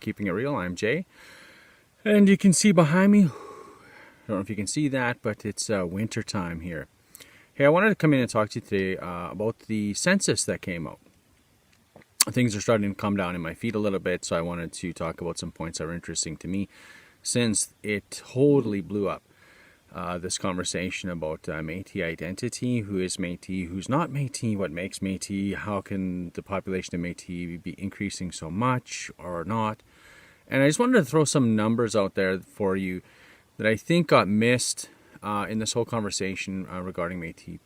Keeping It Real. I'm Jay. And you can see behind me, I don't know if you can see that, but it's winter time here. Hey, I wanted to come in and talk to you today about the census that came out. Things are starting to come down in my feet a little bit, so I wanted to talk about some points that are interesting to me since it totally blew up. This conversation about Métis identity, who is Métis, who's not Métis, what makes Métis, how can the population of Métis be increasing so much or not. And I just wanted to throw some numbers out there for you that I think got missed in this whole conversation regarding Métis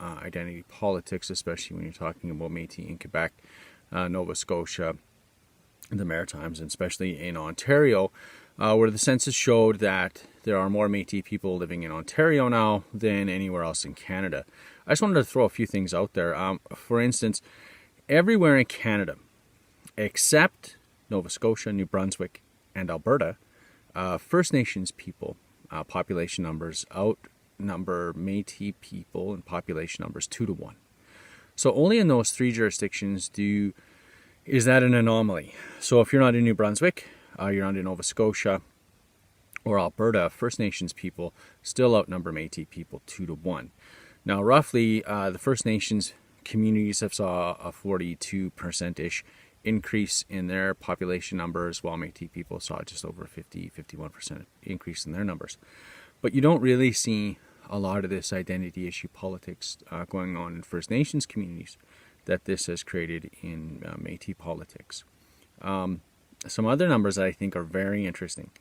identity politics, especially when you're talking about Métis in Quebec, Nova Scotia, the Maritimes, and especially in Ontario, where the census showed that there are more Métis people living in Ontario now than anywhere else in Canada. I just wanted to throw a few things out there. For instance, everywhere in Canada, except Nova Scotia, New Brunswick, and Alberta, First Nations people population numbers outnumber Métis people in population numbers 2-1. So only in those three jurisdictions is that an anomaly. So if you're not in New Brunswick, you're not in Nova Scotia or Alberta, First Nations people still outnumber Métis people 2-1. Now, roughly, the First Nations communities have saw a 42%-ish increase in their population numbers, while Métis people saw just over 51% increase in their numbers. But you don't really see a lot of this identity issue politics going on in First Nations communities that this has created in Métis politics. Some other numbers that I think are very interesting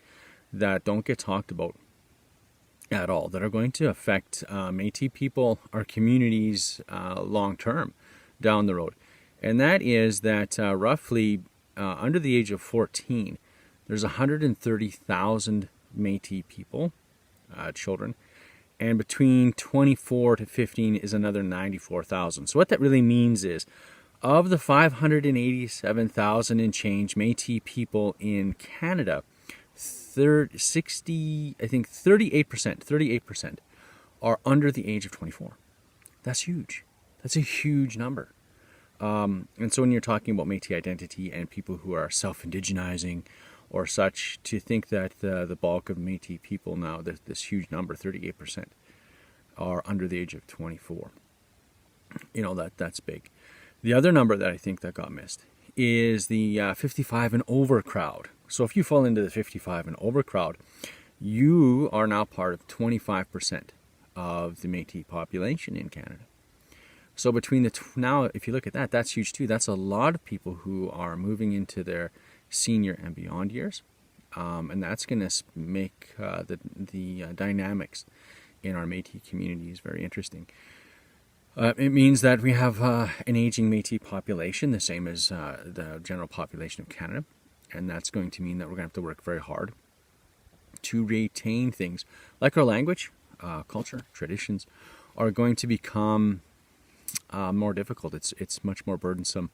that don't get talked about at all, that are going to affect Métis people, our communities long term down the road. And that is that roughly under the age of 14, there's 130,000 Métis people, children, and between 24 to 15 is another 94,000. So what that really means is, of the 587,000 and change Métis people in Canada, 38% are under the age of 24. That's huge. That's a huge number. And so when you're talking about Métis identity and people who are self-indigenizing or such, to think that the bulk of Métis people now, this huge number, 38%, are under the age of 24. That's big. The other number that I think that got missed is the 55 and over crowd. So if you fall into the 55 and over crowd, you are now part of 25% of the Métis population in Canada. So between now, if you look at that, that's huge too. That's a lot of people who are moving into their senior and beyond years, and that's going to make the dynamics in our Métis communities very interesting. It means that we have an aging Métis population, the same as the general population of Canada. And that's going to mean that we're going to have to work very hard to retain things like our language, culture, traditions are going to become more difficult. It's much more burdensome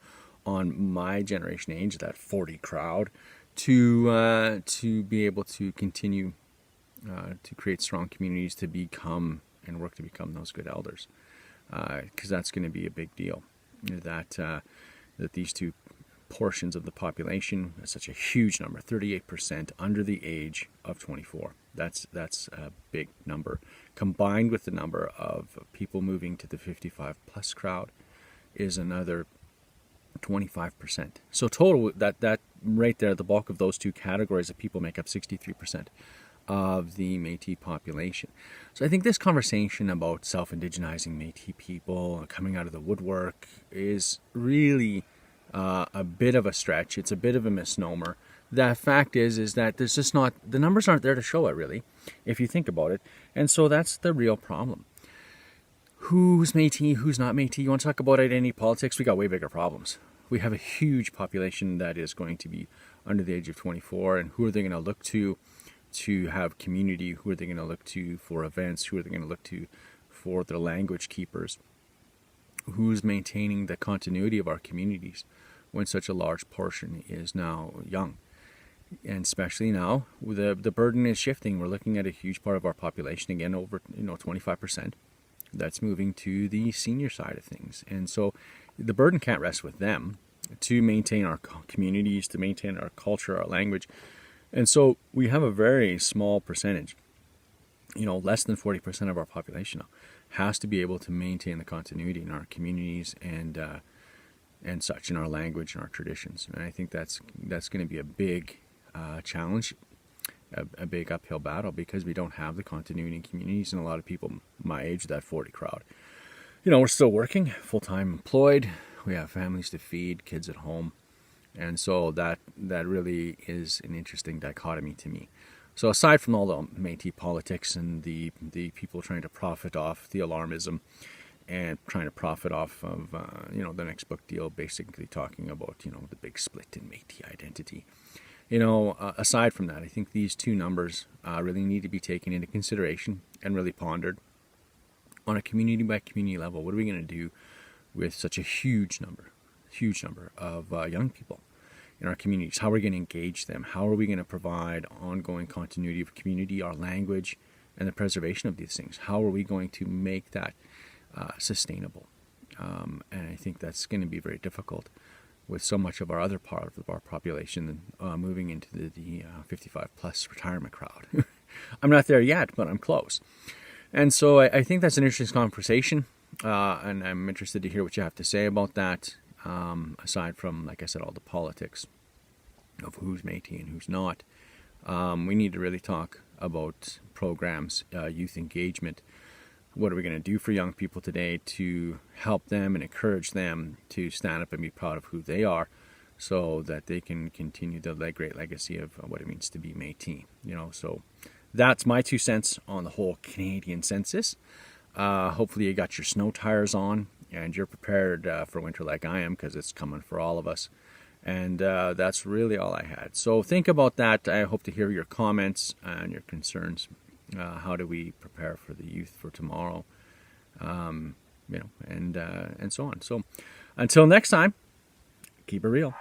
on my generation age, that 40 crowd, to be able to continue to create strong communities, to become and work to become those good elders. Because that's going to be a big deal. That these two portions of the population, such a huge number, 38% under the age of 24. That's a big number. Combined with the number of people moving to the 55 plus crowd is another 25%. So total, that right there, the bulk of those two categories of people make up 63% of the Métis population. So I think this conversation about self-indigenizing Métis people coming out of the woodwork is really a bit of a stretch. It's a bit of a misnomer. The fact is that there's just not, the numbers aren't there to show it really, if you think about it. And so that's the real problem. Who's Métis, who's not Métis? You want to talk about identity politics? We got way bigger problems. We have a huge population that is going to be under the age of 24, and who are they going to look to have community? Who are they going to look to for events? Who are they going to look to for their language keepers? Who's maintaining the continuity of our communities when such a large portion is now young? And especially now, the burden is shifting. We're looking at a huge part of our population, again, over 25%, that's moving to the senior side of things. And so the burden can't rest with them. to maintain our communities, to maintain our culture, our language. And so we have a very small percentage, less than 40% of our population now, has to be able to maintain the continuity in our communities and such, in our language and our traditions. And I think that's going to be a big challenge, a big uphill battle, because we don't have the continuity in communities. And a lot of people my age, that 40 crowd, we're still working, full-time employed. We have families to feed, kids at home. And so that really is an interesting dichotomy to me. So aside from all the Métis politics and the people trying to profit off the alarmism and trying to profit off of the next book deal, basically talking about the big split in Métis identity. Aside from that, I think these two numbers really need to be taken into consideration and really pondered on a community by community level. What are we going to do with such a huge number of young people in our communities? How are we going to engage them? How are we going to provide ongoing continuity of community, our language, and the preservation of these things? How are we going to make that sustainable? And I think that's going to be very difficult with so much of our other part of our population moving into the 55 plus retirement crowd. I'm not there yet, but I'm close. And so I think that's an interesting conversation, and I'm interested to hear what you have to say about that. Aside from, like I said, all the politics of who's Métis and who's not, we need to really talk about programs, youth engagement. What are we going to do for young people today to help them and encourage them to stand up and be proud of who they are, so that they can continue the great legacy of what it means to be Métis. So that's my 2 cents on the whole Canadian census. Hopefully you got your snow tires on and you're prepared for winter like I am, because it's coming for all of us. And that's really all I had. So think about that. I hope to hear your comments and your concerns. How do we prepare for the youth for tomorrow? And so on. So until next time, keep it real.